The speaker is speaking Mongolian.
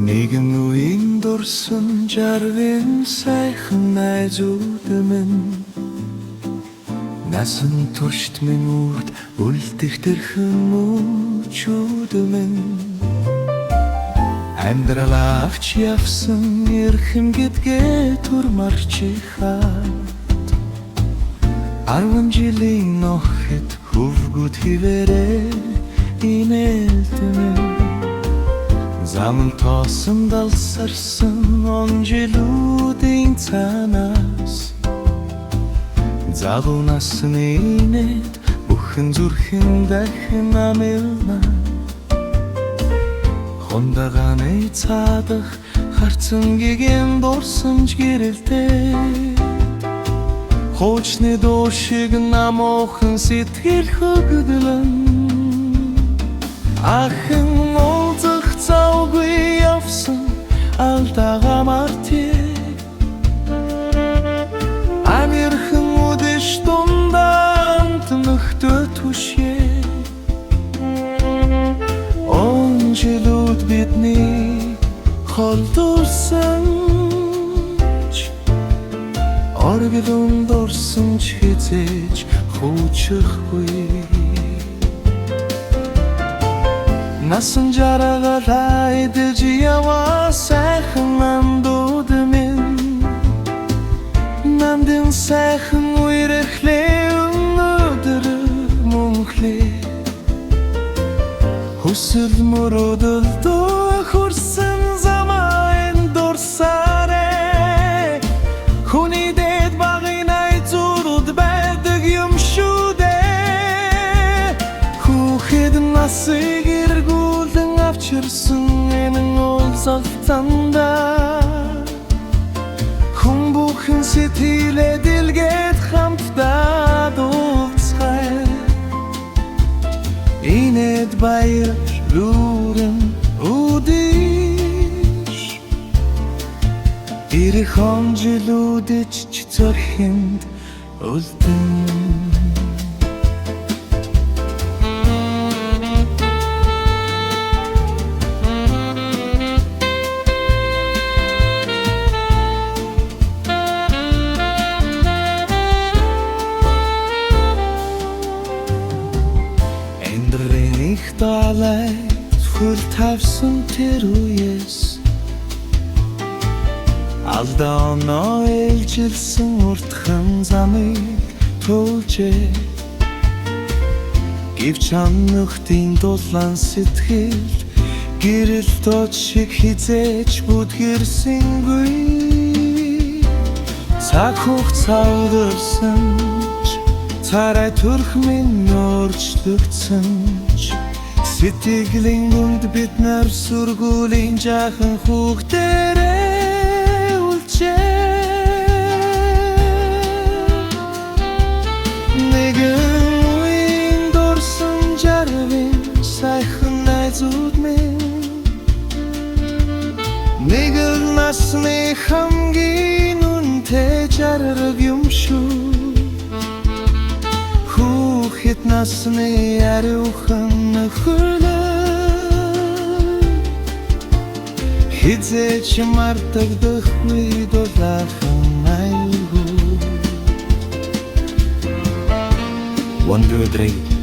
Нэгэн үеийн дурсан жаргын сайхан найзууд минь насан туршид минь үрд үлдэх тэрхэн мөчүүд минь амьдрал авч явсан эрхэм гэдгээ турмарч хаад 10 жилийн охид хөвгүүд хിവэрэ инээлтэн Zaman toosan dalsarsan on жилүүдийн цанаас Залуунасан инээд бүхэн зүрхэн дахин амилна Хондаганы цаадах харцан гиген дурсамж гэрэлтэй Хоочны душиг намуухан сэтгэл хөглөн Ахын уулзах цаугүй явсан алдаага мартий Амирхэн үдэш дундаа нөхтөө түшээ Он жилүүд бидний холдуулсан Оргилун дурсан ч хизээж хуучихгүй Насан жаргалаа идэж яваа сайхан намдууд минь Намдын сайхан үерхлээ өнөөдөр мөнхлээ Хүсэл мөрөөдөлдөө хүрсэн замаа дурсаарэ Хүний дэд багын найзууд байдаг юм шүү дээ Хүүхэд насыг Авчирсан энэ уулзалтанда Хүн бүхэн сэтгэлээ дэлгээд хамтдаа дуулцгай Инээд баяр рүүрэн үдиш Ирэх он жилүүдэд ч зорхинд үлдэн Далай хөл тавсан тэр үеэс Алдаа оноо ээлжилсэн уртхан замыг туулжээ Гэвч анхтын дулаан сэтгэл гэрэл дод шиг хизээж бүдгэрсэнгүй Цаг хугацаа өнгөрсөн ч царай төрх минь өөрчлөгдсөн ч Сэтгэлийн гүнд бид нар сургуулийн жаахан хүүхдэрээ үлчээ Нэгэн үеийн дурсан жаргын сайхан найзууд минь Нэгэн насны хамгийн үнэтэй жаргал юм шүү Хүүхэд насны ариухан Хизээч мартагдахгүй дулаахан аюулгүй 1, 2, 3